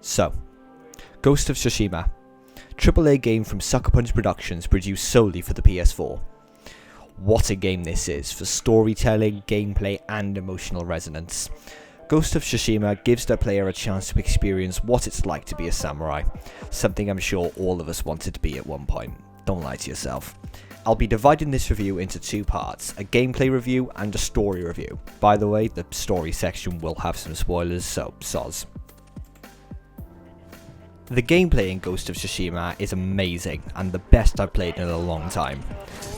So, Ghost of Tsushima, AAA game from Sucker Punch Productions produced solely for the PS4. What a game this is for storytelling, gameplay and emotional resonance. Ghost of Tsushima gives the player a chance to experience what it's like to be a samurai, something I'm sure all of us wanted to be at one point. Don't lie to yourself. I'll be dividing this review into two parts, a gameplay review and a story review. By the way, the story section will have some spoilers, so soz. The gameplay in Ghost of Tsushima is amazing and the best I've played in a long time.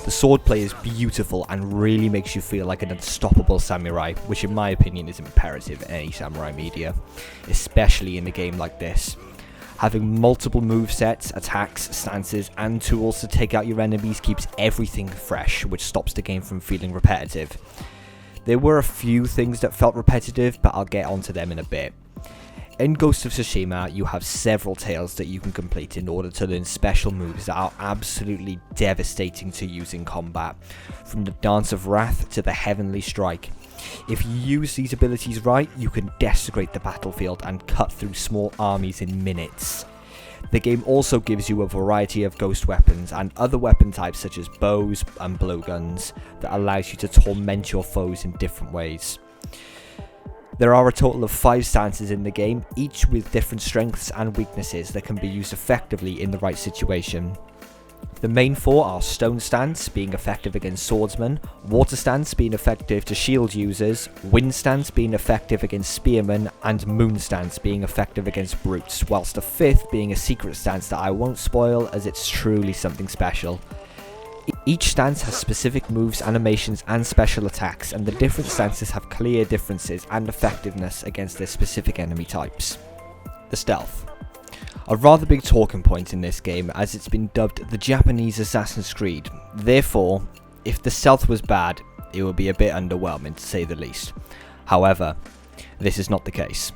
The swordplay is beautiful and really makes you feel like an unstoppable samurai, which in my opinion is imperative in any samurai media, especially in a game like this. Having multiple movesets, attacks, stances and tools to take out your enemies keeps everything fresh, which stops the game from feeling repetitive. There were a few things that felt repetitive, but I'll get onto them in a bit. In Ghost of Tsushima, you have several tales that you can complete in order to learn special moves that are absolutely devastating to use in combat, from the Dance of Wrath to the Heavenly Strike. If you use these abilities right, you can desecrate the battlefield and cut through small armies in minutes. The game also gives you a variety of ghost weapons and other weapon types such as bows and blowguns that allows you to torment your foes in different ways. There are a total of 5 stances in the game, each with different strengths and weaknesses that can be used effectively in the right situation. The main 4 are Stone Stance, being effective against swordsmen, Water Stance being effective to shield users, Wind Stance being effective against spearmen, and Moon Stance being effective against brutes, whilst the 5th being a secret stance that I won't spoil as it's truly something special. Each stance has specific moves, animations and special attacks, and the different stances have clear differences and effectiveness against their specific enemy types. The stealth. A rather big talking point in this game, as it's been dubbed the Japanese Assassin's Creed. Therefore, if the stealth was bad, it would be a bit underwhelming to say the least. However, this is not the case.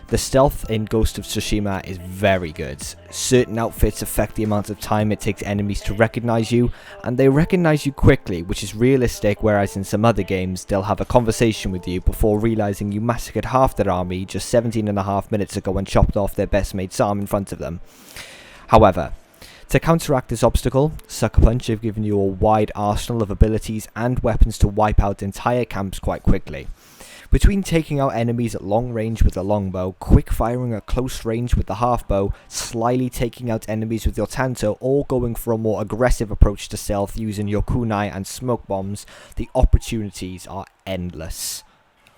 The stealth in Ghost of Tsushima is very good. Certain outfits affect the amount of time it takes enemies to recognize you, and they recognize you quickly, which is realistic, whereas in some other games they'll have a conversation with you before realizing you massacred half their army just 17.5 minutes ago and chopped off their best mate's arm in front of them. However, to counteract this obstacle, Sucker Punch have given you a wide arsenal of abilities and weapons to wipe out entire camps quite quickly. Between taking out enemies at long range with the longbow, quick firing at close range with the half-bow, slyly taking out enemies with your tanto, or going for a more aggressive approach to stealth using your kunai and smoke bombs, the opportunities are endless.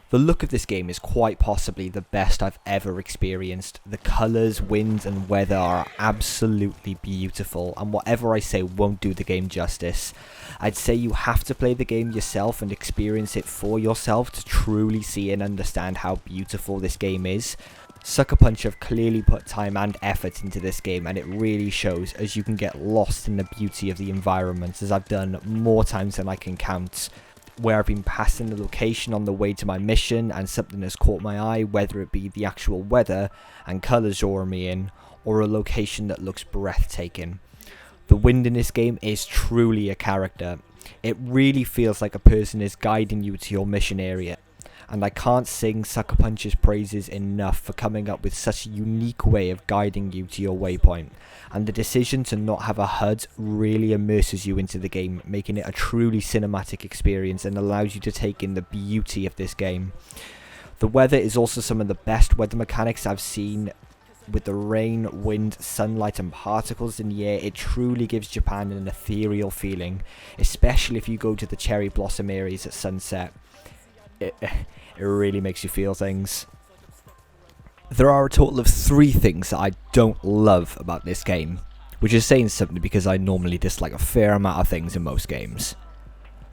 The look of this game is quite possibly the best I've ever experienced. The colours, winds and weather are absolutely beautiful, and whatever I say won't do the game justice. I'd say you have to play the game yourself and experience it for yourself to truly see and understand how beautiful this game is. Sucker Punch have clearly put time and effort into this game, and it really shows, as you can get lost in the beauty of the environment, as I've done more times than I can count, where I've been passing the location on the way to my mission and something has caught my eye, whether it be the actual weather and colours drawing me in, or a location that looks breathtaking. The wind in this game is truly a character. It really feels like a person is guiding you to your mission area, and I can't sing Sucker Punch's praises enough for coming up with such a unique way of guiding you to your waypoint, and the decision to not have a HUD really immerses you into the game, making it a truly cinematic experience and allows you to take in the beauty of this game. The weather is also some of the best weather mechanics I've seen. With the rain, wind, sunlight and particles in the air, it truly gives Japan an ethereal feeling, especially if you go to the cherry blossom areas at sunset. It really makes you feel things. There are a total of 3 things that I don't love about this game, which is saying something because I normally dislike a fair amount of things in most games.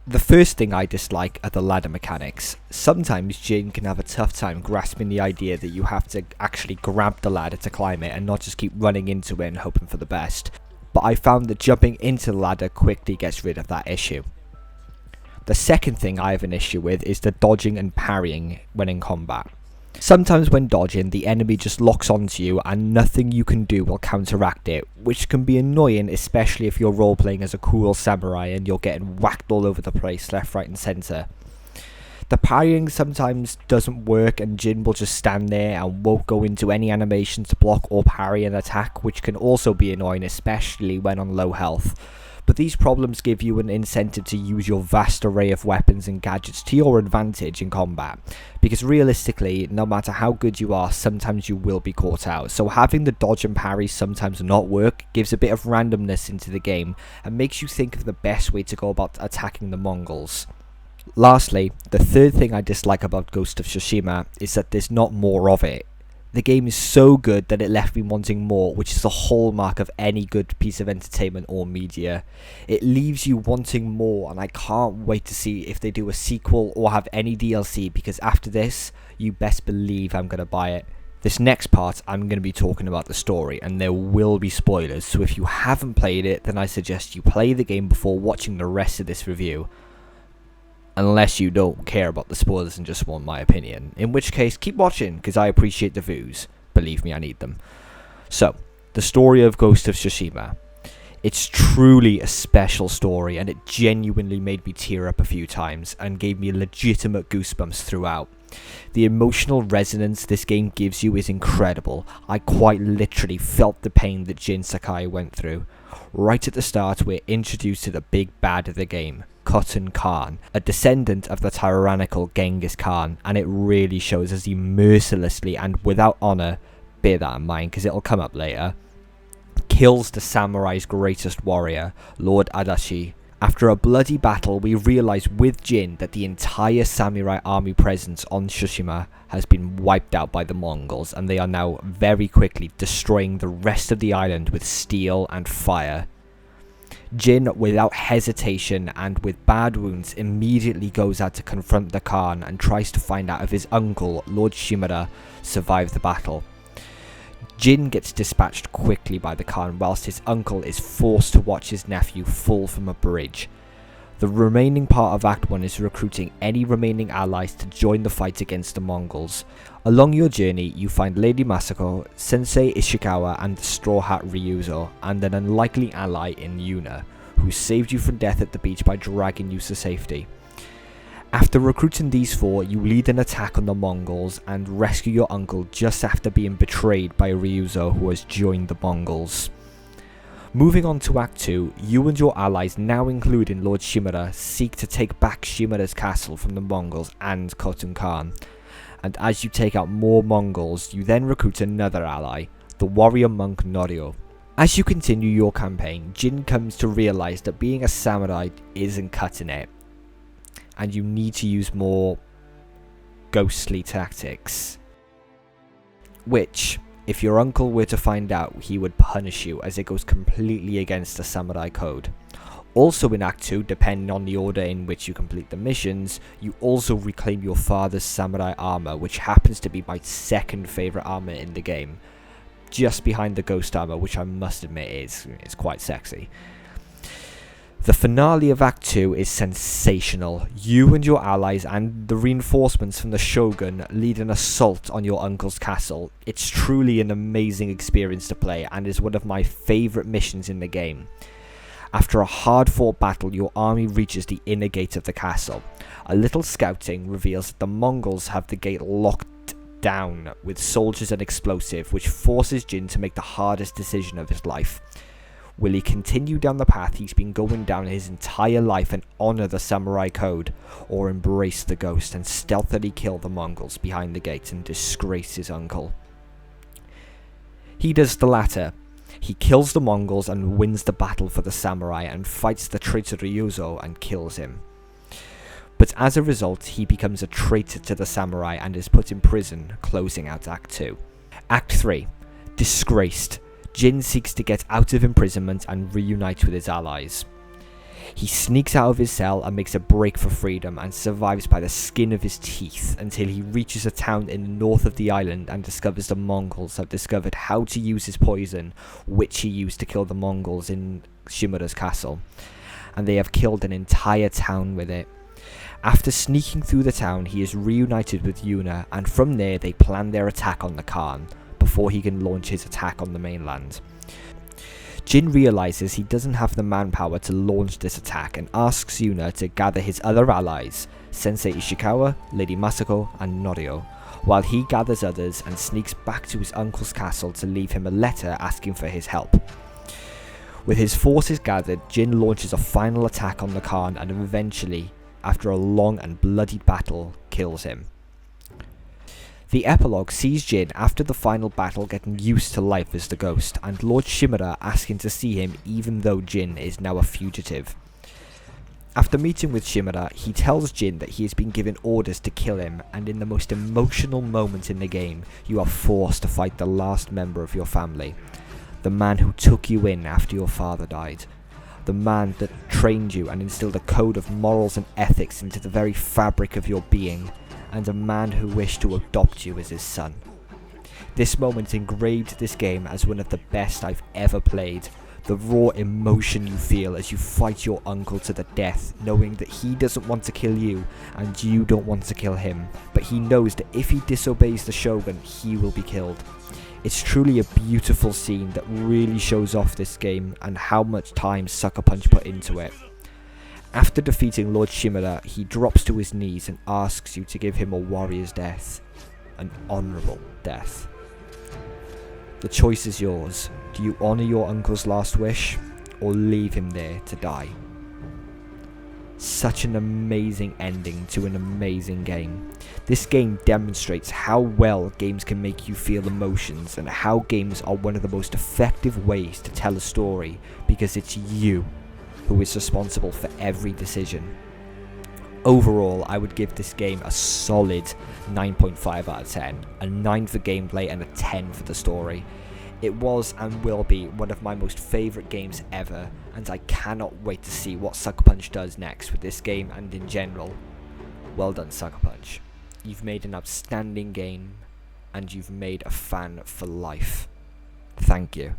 The first thing I dislike are the ladder mechanics. Sometimes Jin can have a tough time grasping the idea that you have to actually grab the ladder to climb it and not just keep running into it and hoping for the best. But I found that jumping into the ladder quickly gets rid of that issue. The second thing I have an issue with is the dodging and parrying when in combat. Sometimes when dodging, the enemy just locks onto you and nothing you can do will counteract it, which can be annoying, especially if you're roleplaying as a cool samurai and you're getting whacked all over the place, left, right and centre. The The parrying sometimes doesn't work and Jin will just stand there and won't go into any animation to block or parry an attack, which can also be annoying, especially when on low health. But these problems give you an incentive to use your vast array of weapons and gadgets to your advantage in combat, because realistically, no matter how good you are, sometimes you will be caught out. So having the dodge and parry sometimes not work gives a bit of randomness into the game and makes you think of the best way to go about attacking the Mongols. Lastly, the third thing I dislike about Ghost of Tsushima is that there's not more of it. The game is so good that it left me wanting more, which is the hallmark of any good piece of entertainment or media. It leaves you wanting more, and I can't wait to see if they do a sequel or have any DLC, because after this, you best believe I'm going to buy it. This next part, I'm going to be talking about the story, and there will be spoilers, so if you haven't played it, then I suggest you play the game before watching the rest of this review. Unless you don't care about the spoilers and just want my opinion. In which case, keep watching, because I appreciate the views. Believe me, I need them. So, the story of Ghost of Tsushima. It's truly a special story, and it genuinely made me tear up a few times, and gave me legitimate goosebumps throughout. The emotional resonance this game gives you is incredible. I quite literally felt the pain that Jin Sakai went through. Right at the start, we're introduced to the big bad of the game, Khotun Khan, a descendant of the tyrannical Genghis Khan, and it really shows as he mercilessly and without honour, bear that in mind because it'll come up later, kills the samurai's greatest warrior, Lord Adachi. After a bloody battle, we realise with Jin that the entire samurai army presence on Tsushima has been wiped out by the Mongols, and they are now very quickly destroying the rest of the island with steel and fire. Jin, without hesitation and with bad wounds, immediately goes out to confront the Khan and tries to find out if his uncle, Lord Shimada, survived the battle. Jin gets dispatched quickly by the Khan whilst his uncle is forced to watch his nephew fall from a bridge. The remaining part of Act 1 is recruiting any remaining allies to join the fight against the Mongols. Along your journey, you find Lady Masako, Sensei Ishikawa and the Straw Hat Ryuzo, and an unlikely ally in Yuna, who saved you from death at the beach by dragging you to safety. After recruiting these four, you lead an attack on the Mongols and rescue your uncle just after being betrayed by Ryuzo, who has joined the Mongols. Moving on to Act 2, you and your allies, now including Lord Shimada, seek to take back Shimada's castle from the Mongols and Khotun Khan. And as you take out more Mongols, you then recruit another ally, the warrior monk Norio. As you continue your campaign, Jin comes to realise that being a samurai isn't cutting it, and you need to use more ghostly tactics. Which, if your uncle were to find out, he would punish you, as it goes completely against the samurai code. Also in Act 2, depending on the order in which you complete the missions, you also reclaim your father's samurai armor, which happens to be my second favourite armor in the game, just behind the ghost armor, which I must admit is quite sexy. The finale of Act 2 is sensational. You and your allies and the reinforcements from the Shogun lead an assault on your uncle's castle. It's truly an amazing experience to play and is one of my favourite missions in the game. After a hard-fought battle, your army reaches the inner gate of the castle. A little scouting reveals that the Mongols have the gate locked down with soldiers and explosive, which forces Jin to make the hardest decision of his life. Will he continue down the path he's been going down his entire life and honour the samurai code, or embrace the ghost and stealthily kill the Mongols behind the gate and disgrace his uncle? He does the latter. He kills the Mongols and wins the battle for the samurai and fights the traitor Ryuzo and kills him. But as a result, he becomes a traitor to the samurai and is put in prison, closing out Act 2. Act 3. Disgraced. Jin seeks to get out of imprisonment and reunite with his allies. He sneaks out of his cell and makes a break for freedom and survives by the skin of his teeth until he reaches a town in the north of the island and discovers the Mongols have discovered how to use his poison, which he used to kill the Mongols in Shimada's castle, and they have killed an entire town with it. After sneaking through the town, he is reunited with Yuna, and from there they plan their attack on the Khan, before he can launch his attack on the mainland. Jin realises he doesn't have the manpower to launch this attack and asks Yuna to gather his other allies, Sensei Ishikawa, Lady Masako, and Norio, while he gathers others and sneaks back to his uncle's castle to leave him a letter asking for his help. With his forces gathered, Jin launches a final attack on the Khan and eventually, after a long and bloodied battle, kills him. The epilogue sees Jin after the final battle getting used to life as the ghost, and Lord Shimura asking to see him even though Jin is now a fugitive. After meeting with Shimura, he tells Jin that he has been given orders to kill him, and in the most emotional moment in the game, you are forced to fight the last member of your family. The man who took you in after your father died. The man that trained you and instilled a code of morals and ethics into the very fabric of your being, and a man who wished to adopt you as his son. This moment engraved this game as one of the best I've ever played. The raw emotion you feel as you fight your uncle to the death, knowing that he doesn't want to kill you and you don't want to kill him, but he knows that if he disobeys the Shogun, he will be killed. It's truly a beautiful scene that really shows off this game and how much time Sucker Punch put into it. After defeating Lord Shimura, he drops to his knees and asks you to give him a warrior's death, an honourable death. The choice is yours. Do you honour your uncle's last wish, or leave him there to die? Such an amazing ending to an amazing game. This game demonstrates how well games can make you feel emotions, and how games are one of the most effective ways to tell a story, because it's you who is responsible for every decision. Overall, I would give this game a solid 9.5 out of 10, a 9 for gameplay and a 10 for the story. It was and will be one of my most favourite games ever, and I cannot wait to see what Sucker Punch does next with this game and in general. Well done, Sucker Punch. You've made an outstanding game, and you've made a fan for life. Thank you.